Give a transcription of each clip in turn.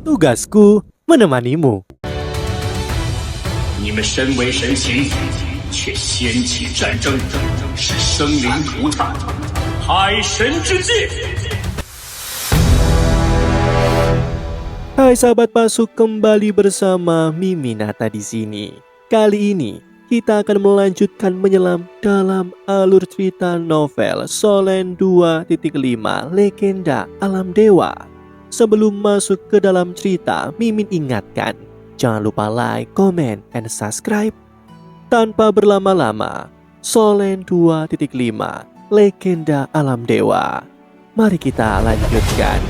Tugasku menemanimu. 你们身为神形，却掀起战争，是生灵涂炭，海神之戒。 Hai sahabat Pasuk, kembali bersama Miminata di sini. Kali ini kita akan melanjutkan menyelam dalam alur cerita novel Solen 2.5 Legenda Alam Dewa. Sebelum masuk ke dalam cerita, Mimin ingatkan, jangan lupa like, comment, and subscribe. Tanpa berlama-lama, Solen 2.5 Legenda Alam Dewa. Mari kita lanjutkan.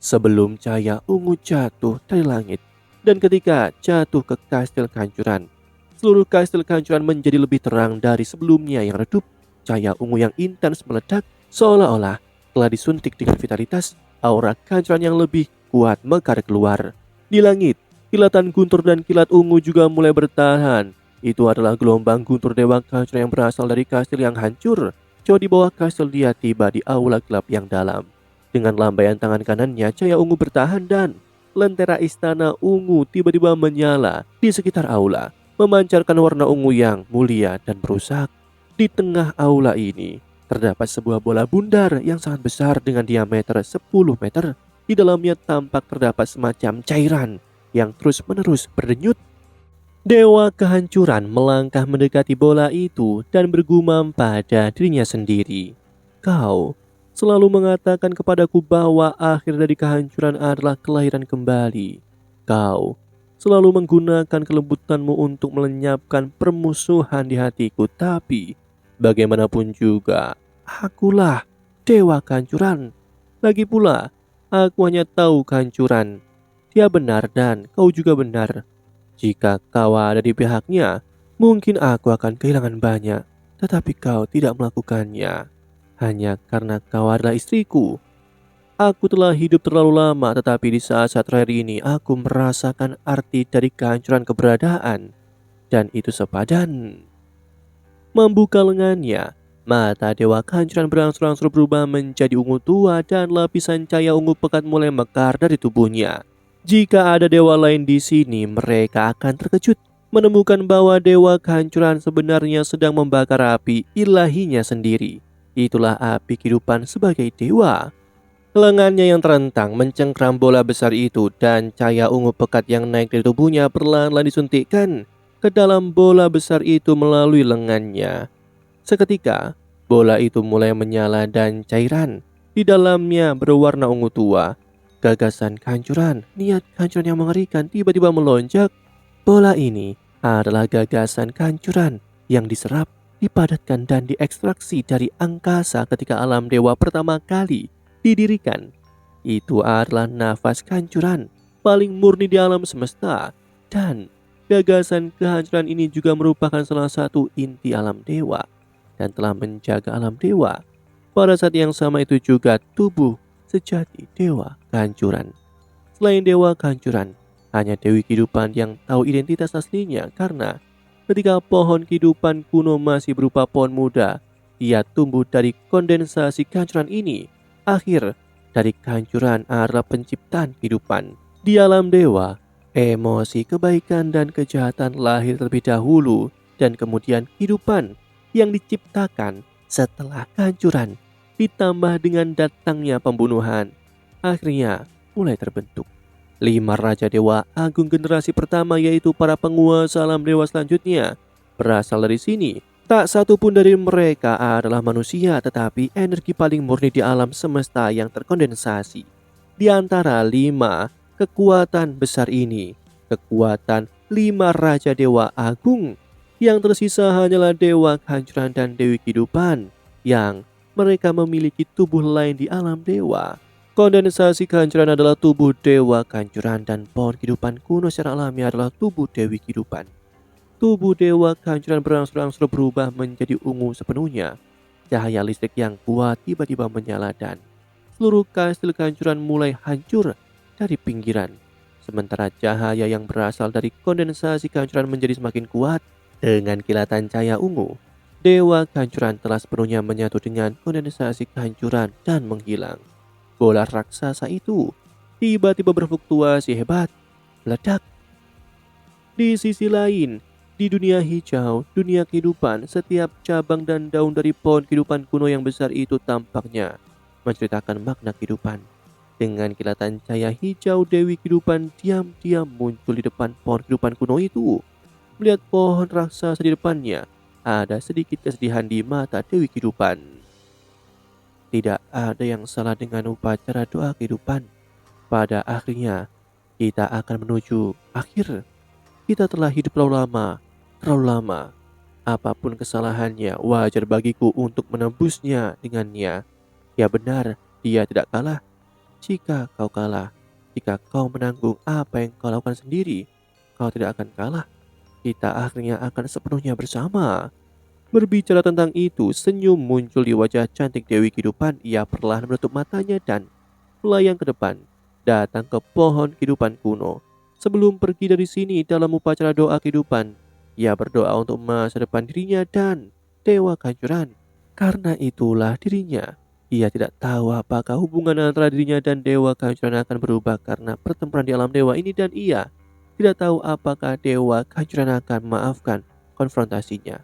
Sebelum cahaya ungu jatuh dari langit, dan ketika jatuh ke kastil kehancuran, seluruh kastil kehancuran menjadi lebih terang dari sebelumnya yang redup. Cahaya ungu yang intens meledak, seolah-olah telah disuntik dengan vitalitas. Aura kehancuran yang lebih kuat mekar keluar. Di langit, kilatan guntur dan kilat ungu juga mulai bertahan. Itu adalah gelombang guntur dewa kehancuran yang berasal dari kastil yang hancur. Jauh di bawah kastil dia tiba di aula gelap yang dalam. Dengan lambaian tangan kanannya, cahaya ungu bertahan dan lentera istana ungu tiba-tiba menyala di sekitar aula, memancarkan warna ungu yang mulia dan merusak. Di tengah aula ini terdapat sebuah bola bundar yang sangat besar dengan diameter 10 meter. Di dalamnya tampak terdapat semacam cairan yang terus-menerus berdenyut. Dewa kehancuran melangkah mendekati bola itu dan bergumam pada dirinya sendiri. Kau selalu mengatakan kepadaku bahwa akhir dari kehancuran adalah kelahiran kembali. Kau selalu menggunakan kelembutanmu untuk melenyapkan permusuhan di hatiku. Tapi bagaimanapun juga, akulah dewa kehancuran. Lagi pula, aku hanya tahu kehancuran. Dia benar dan kau juga benar. Jika kau ada di pihaknya, mungkin aku akan kehilangan banyak. Tetapi kau tidak melakukannya. Hanya karena kau adalah istriku. Aku telah hidup terlalu lama, tetapi di saat-saat terakhir ini aku merasakan arti dari kehancuran keberadaan. Dan itu sepadan. Membuka lengannya, mata dewa kehancuran berangsur-angsur berubah menjadi ungu tua dan lapisan cahaya ungu pekat mulai mekar dari tubuhnya. Jika ada dewa lain di sini, mereka akan terkejut menemukan bahwa dewa kehancuran sebenarnya sedang membakar api ilahinya sendiri. Itulah api kehidupan sebagai dewa. Lengannya yang terentang mencengkram bola besar itu dan cahaya ungu pekat yang naik dari tubuhnya perlahan-lahan disuntikkan ke dalam bola besar itu melalui lengannya. Seketika, bola itu mulai menyala dan cairan di dalamnya berwarna ungu tua. Gagasan kehancuran, niat kehancuran yang mengerikan tiba-tiba melonjak. Bola ini adalah gagasan kehancuran yang diserap, dipadatkan dan diekstraksi dari angkasa ketika alam dewa pertama kali didirikan. Itu adalah nafas kehancuran paling murni di alam semesta. Dan gagasan kehancuran ini juga merupakan salah satu inti alam dewa dan telah menjaga alam dewa. Pada saat yang sama itu juga tubuh sejati dewa kehancuran. Selain dewa kehancuran, hanya Dewi Kehidupan yang tahu identitas aslinya, karena ketika pohon kehidupan kuno masih berupa pohon muda, ia tumbuh dari kondensasi kehancuran ini. Akhir dari kehancuran adalah penciptaan kehidupan. Di alam dewa, emosi kebaikan dan kejahatan lahir terlebih dahulu dan kemudian kehidupan yang diciptakan setelah kehancuran ditambah dengan datangnya pembunuhan. Akhirnya mulai terbentuk 5 Raja Dewa Agung generasi pertama, yaitu para penguasa alam dewa selanjutnya. Berasal dari sini, tak satu pun dari mereka adalah manusia, tetapi energi paling murni di alam semesta yang terkondensasi. Di antara 5 kekuatan besar ini, kekuatan 5 Raja Dewa Agung, yang tersisa hanyalah Dewa Kehancuran dan Dewi Kehidupan, yang mereka memiliki tubuh lain di alam dewa. Kondensasi kehancuran adalah tubuh dewa kehancuran dan pohon kehidupan kuno secara alami adalah tubuh Dewi Kehidupan. Tubuh dewa kehancuran berangsur-angsur berubah menjadi ungu sepenuhnya. Cahaya listrik yang kuat tiba-tiba menyala dan seluruh kastil kehancuran mulai hancur dari pinggiran. Sementara cahaya yang berasal dari kondensasi kehancuran menjadi semakin kuat dengan kilatan cahaya ungu. Dewa kehancuran telah sepenuhnya menyatu dengan kondensasi kehancuran dan menghilang. Bola raksasa itu tiba-tiba berfluktuasi hebat, meledak. Di sisi lain, di dunia hijau, dunia kehidupan, setiap cabang dan daun dari pohon kehidupan kuno yang besar itu tampaknya menceritakan makna kehidupan. Dengan kilatan cahaya hijau, Dewi Kehidupan diam-diam muncul di depan pohon kehidupan kuno itu. Melihat pohon raksasa di depannya, ada sedikit kesedihan di mata Dewi Kehidupan. Tidak ada yang salah dengan upacara doa kehidupan. Pada akhirnya, kita akan menuju akhir. Kita telah hidup terlalu lama. Apapun kesalahannya, wajar bagiku untuk menembusnya dengannya. Ya benar, dia tidak kalah. Jika kau kalah, jika kau menanggung apa yang kau lakukan sendiri, kau tidak akan kalah. Kita akhirnya akan sepenuhnya bersama. Berbicara tentang itu, senyum muncul di wajah cantik Dewi Kehidupan. Ia perlahan menutup matanya dan melayang ke depan, datang ke pohon kehidupan kuno. Sebelum pergi dari sini dalam upacara doa kehidupan, ia berdoa untuk masa depan dirinya dan dewa kehancuran. Karena itulah dirinya. Ia tidak tahu apakah hubungan antara dirinya dan dewa kehancuran akan berubah karena pertempuran di alam dewa ini, dan ia tidak tahu apakah dewa kehancuran akan memaafkan konfrontasinya.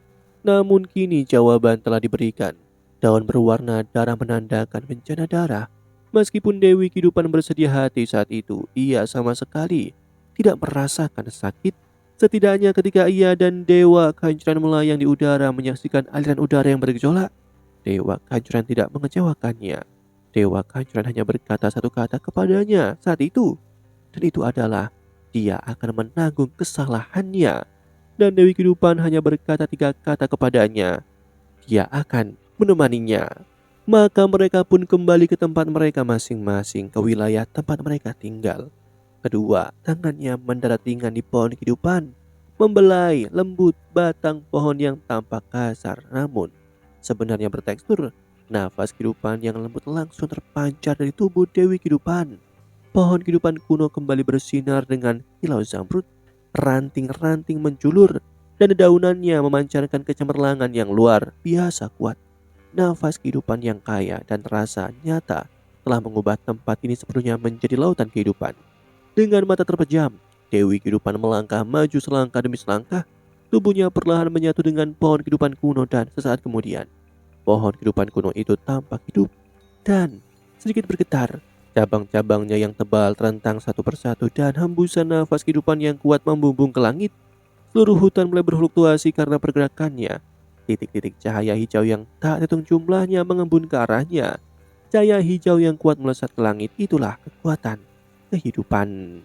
Namun kini jawaban telah diberikan. Daun berwarna darah menandakan bencana darah. Meskipun Dewi Kehidupan bersedia hati saat itu, ia sama sekali tidak merasakan sakit. Setidaknya ketika ia dan dewa kehancuran melayang di udara menyaksikan aliran udara yang bergejolak, dewa kehancuran tidak mengecewakannya. Dewa kehancuran hanya berkata satu kata kepadanya saat itu, dan itu adalah dia akan menanggung kesalahannya. Dan Dewi Kehidupan hanya berkata 3 kata kepadanya, dia akan menemaninya. Maka mereka pun kembali ke tempat mereka masing-masing, ke wilayah tempat mereka tinggal. Kedua tangannya mendarat ringan di pohon kehidupan, membelai lembut batang pohon yang tampak kasar namun sebenarnya bertekstur. Nafas kehidupan yang lembut langsung terpancar dari tubuh Dewi Kehidupan. Pohon kehidupan kuno kembali bersinar dengan kilau zamrud. Ranting-ranting menjulur dan daunannya memancarkan kecemerlangan yang luar biasa kuat. Nafas kehidupan yang kaya dan terasa nyata telah mengubah tempat ini sepenuhnya menjadi lautan kehidupan. Dengan mata terpejam, Dewi Kehidupan melangkah maju selangkah demi selangkah. Tubuhnya perlahan menyatu dengan pohon kehidupan kuno dan sesaat kemudian, pohon kehidupan kuno itu tampak hidup dan sedikit bergetar. Cabang-cabangnya yang tebal terentang satu persatu dan hembusan nafas kehidupan yang kuat membumbung ke langit. Seluruh hutan mulai berfluktuasi karena pergerakannya. Titik-titik cahaya hijau yang tak terhitung jumlahnya mengembun ke arahnya. Cahaya hijau yang kuat melesat ke langit, itulah kekuatan kehidupan.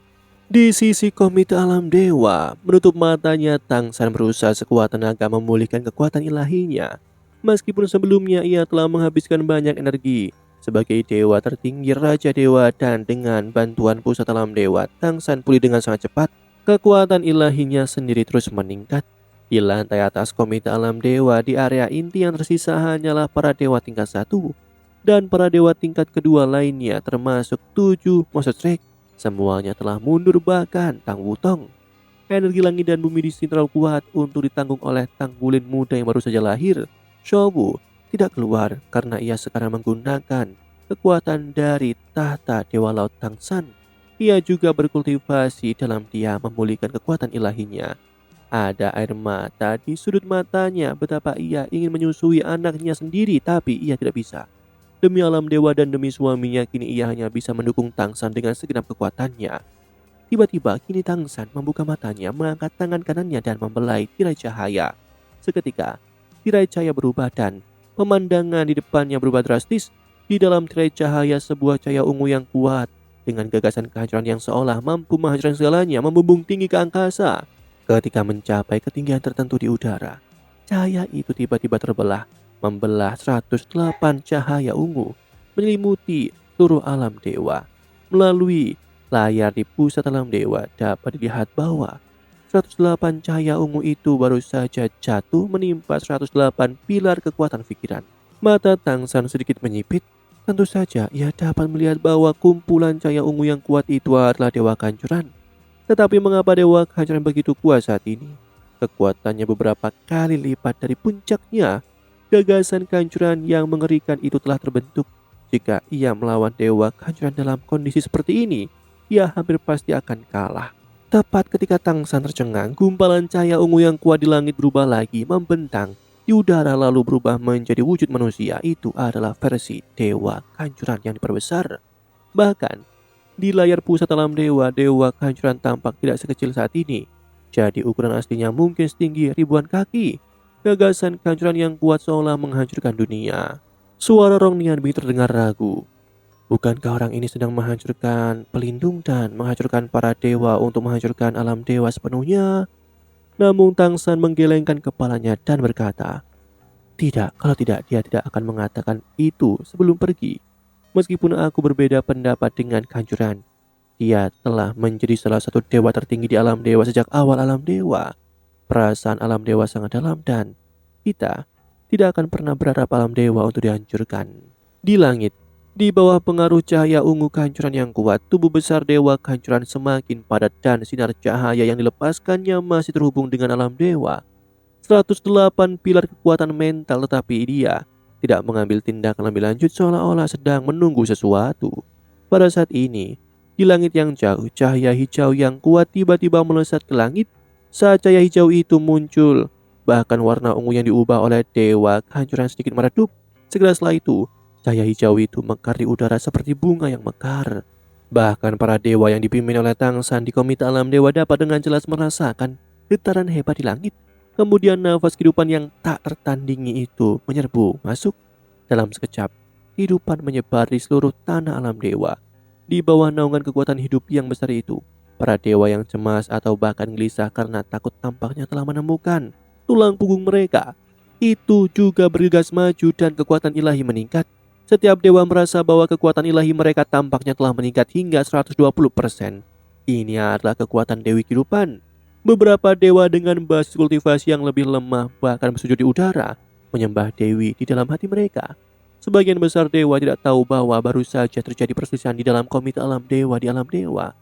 Di sisi komite alam dewa, menutup matanya, Tangsan berusaha sekuat tenaga memulihkan kekuatan ilahinya. Meskipun sebelumnya ia telah menghabiskan banyak energi sebagai dewa tertinggi, raja dewa, dan dengan bantuan pusat alam dewa, Tangsan pulih dengan sangat cepat. Kekuatan ilahinya sendiri terus meningkat. Di lantai atas komite alam dewa, di area inti yang tersisa hanyalah para dewa tingkat 1 dan para dewa tingkat kedua lainnya, termasuk 7 monster strike. Semuanya telah mundur, bahkan Tang Wutong. Energi langit dan bumi di sini terlalu kuat untuk ditanggung oleh Tang Wulin muda yang baru saja lahir. Shobu tidak keluar karena ia sekarang menggunakan kekuatan dari tahta Dewa Laut Tangsan. Ia juga berkultivasi dalam diam memulihkan kekuatan ilahinya. Ada air mata di sudut matanya, betapa ia ingin menyusui anaknya sendiri tapi ia tidak bisa. Demi alam dewa dan demi suaminya, kini ia hanya bisa mendukung Tangsan dengan segenap kekuatannya. Tiba-tiba kini Tangsan membuka matanya, mengangkat tangan kanannya dan membelai tirai cahaya. Seketika tirai cahaya berubah dan pemandangan di depannya berubah drastis. Di dalam tirai cahaya sebuah cahaya ungu yang kuat dengan gagasan kehancuran yang seolah mampu menghancurkan segalanya membumbung tinggi ke angkasa. Ketika mencapai ketinggian tertentu di udara, cahaya itu tiba-tiba terbelah, membelah 108 cahaya ungu menyelimuti seluruh alam dewa. Melalui layar di pusat alam dewa dapat dilihat bahwa 108 cahaya ungu itu baru saja jatuh menimpa 108 pilar kekuatan pikiran. Mata Tangsan sedikit menyipit. Tentu saja ia dapat melihat bahwa kumpulan cahaya ungu yang kuat itu adalah dewa kehancuran. Tetapi mengapa dewa kehancuran begitu kuat saat ini? Kekuatannya beberapa kali lipat dari puncaknya. Gagasan kehancuran yang mengerikan itu telah terbentuk. Jika ia melawan dewa kehancuran dalam kondisi seperti ini, ia hampir pasti akan kalah. Tepat ketika Tang San tercengang, gumpalan cahaya ungu yang kuat di langit berubah lagi, membentang di udara lalu berubah menjadi wujud manusia. Itu adalah versi Dewa Kehancuran yang diperbesar. Bahkan di layar pusat alam dewa, Dewa Kehancuran tampak tidak sekecil saat ini. Jadi ukuran aslinya mungkin setinggi ribuan kaki. Gagasan kehancuran yang kuat seolah menghancurkan dunia. Suara Rong Nianbing terdengar ragu. Bukankah orang ini sedang menghancurkan pelindung dan menghancurkan para dewa untuk menghancurkan alam dewa sepenuhnya? Namun Tang San menggelengkan kepalanya dan berkata, "Tidak, kalau tidak dia tidak akan mengatakan itu sebelum pergi. Meskipun aku berbeda pendapat dengan kehancuran, dia telah menjadi salah satu dewa tertinggi di alam dewa sejak awal alam dewa. Perasaan alam dewa sangat dalam dan kita tidak akan pernah berharap alam dewa untuk dihancurkan." Di langit, di bawah pengaruh cahaya ungu kehancuran yang kuat, tubuh besar Dewa Kehancuran semakin padat dan sinar cahaya yang dilepaskannya masih terhubung dengan alam dewa. 108 pilar kekuatan mental, tetapi dia tidak mengambil tindakan lebih lanjut seolah-olah sedang menunggu sesuatu. Pada saat ini, di langit yang jauh, cahaya hijau yang kuat tiba-tiba melesat ke langit. Saat cahaya hijau itu muncul, bahkan warna ungu yang diubah oleh Dewa Kehancuran sedikit meredup. Segera setelah itu, cahaya hijau itu mekar di udara seperti bunga yang mekar. Bahkan para dewa yang dipimpin oleh Tang San di Komite Alam Dewa dapat dengan jelas merasakan getaran hebat di langit. Kemudian nafas kehidupan yang tak tertandingi itu menyerbu masuk. Dalam sekejap, kehidupan menyebar di seluruh tanah alam dewa. Di bawah naungan kekuatan hidup yang besar itu, para dewa yang cemas atau bahkan gelisah karena takut tampaknya telah menemukan tulang punggung mereka. Itu juga bergegas maju dan kekuatan ilahi meningkat. Setiap dewa merasa bahwa kekuatan ilahi mereka tampaknya telah meningkat hingga 120%. Ini adalah kekuatan Dewi Kehidupan. Beberapa dewa dengan basis kultivasi yang lebih lemah bahkan bersujud di udara, menyembah Dewi di dalam hati mereka. Sebagian besar dewa tidak tahu bahwa baru saja terjadi perselisihan di dalam Komite Alam Dewa di Alam Dewa.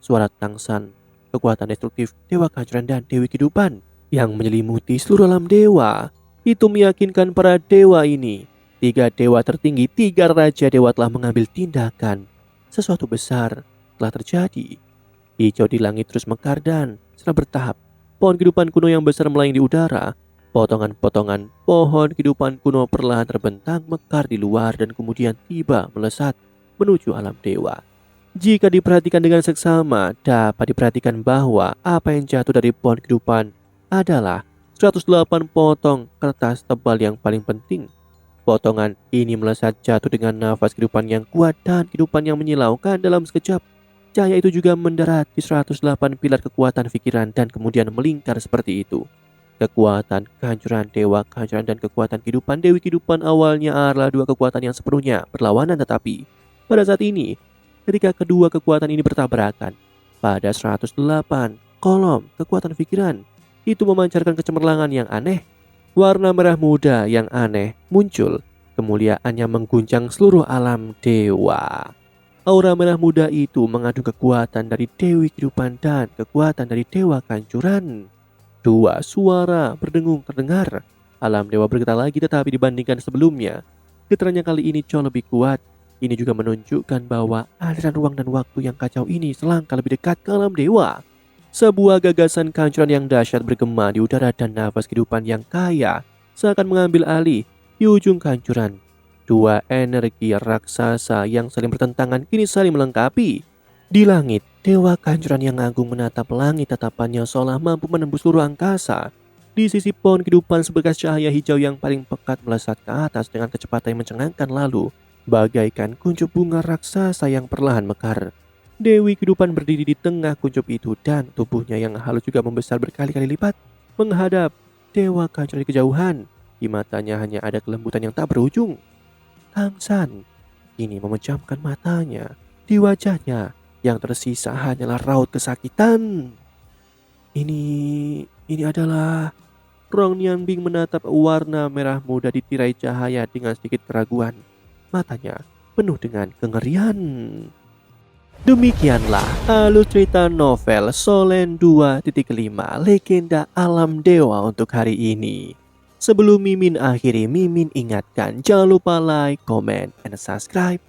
Suara Tang San, kekuatan destruktif Dewa Kehancuran dan Dewi Kehidupan yang menyelimuti seluruh alam dewa, itu meyakinkan para dewa ini. 3 dewa tertinggi, 3 raja dewa telah mengambil tindakan. Sesuatu besar telah terjadi. Hijau di langit terus mekar dan secara bertahap, pohon kehidupan kuno yang besar melayang di udara. Potongan-potongan pohon kehidupan kuno perlahan terbentang mekar di luar dan kemudian tiba melesat menuju alam dewa. Jika diperhatikan dengan seksama, dapat diperhatikan bahwa apa yang jatuh dari pohon kehidupan adalah 108 potong kertas tebal yang paling penting. Potongan ini melesat jatuh dengan nafas kehidupan yang kuat dan kehidupan yang menyilaukan dalam sekejap. Cahaya itu juga mendarat di 108 pilar kekuatan pikiran dan kemudian melingkar seperti itu. Kekuatan kehancuran Dewa Kehancuran dan kekuatan kehidupan Dewi Kehidupan awalnya adalah 2 kekuatan yang sepenuhnya berlawanan, tetapi pada saat ini, ketika kedua kekuatan ini bertabrakan, pada 108 kolom kekuatan pikiran, itu memancarkan kecemerlangan yang aneh. Warna merah muda yang aneh muncul, kemuliaannya mengguncang seluruh alam dewa. Aura merah muda itu mengandung kekuatan dari Dewi Kehidupan dan kekuatan dari Dewa Kehancuran. 2 suara berdengung terdengar. Alam dewa bergetar lagi, tetapi dibandingkan sebelumnya, getarannya kali ini jauh lebih kuat. Ini juga menunjukkan bahwa aliran ruang dan waktu yang kacau ini selangkah lebih dekat ke alam dewa. Sebuah gagasan kehancuran yang dahsyat bergema di udara dan nafas kehidupan yang kaya seakan mengambil alih di ujung kehancuran. 2 energi raksasa yang saling bertentangan kini saling melengkapi. Di langit, Dewa Kehancuran yang agung menatap langit, tatapannya seolah mampu menembus seluruh angkasa. Di sisi pohon kehidupan seberkas cahaya hijau yang paling pekat melesat ke atas dengan kecepatan yang mencengangkan, lalu bagaikan kuncup bunga raksasa yang perlahan mekar. Dewi Kehidupan berdiri di tengah kuncup itu dan tubuhnya yang halus juga membesar berkali-kali lipat menghadap Dewa Kehancuran di kejauhan. Di matanya hanya ada kelembutan yang tak berujung. Tang San kini memejamkan matanya. Di wajahnya yang tersisa hanyalah raut kesakitan. Ini adalah... Rong Nianbing menatap warna merah muda di tirai cahaya dengan sedikit keraguan. Matanya penuh dengan kengerian. Demikianlah alur cerita novel Solen 2.5 Legenda Alam Dewa untuk hari ini. Sebelum Mimin akhiri, Mimin ingatkan jangan lupa like, comment, and subscribe.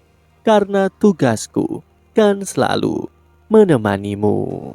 Karena tugasku kan selalu menemanimu.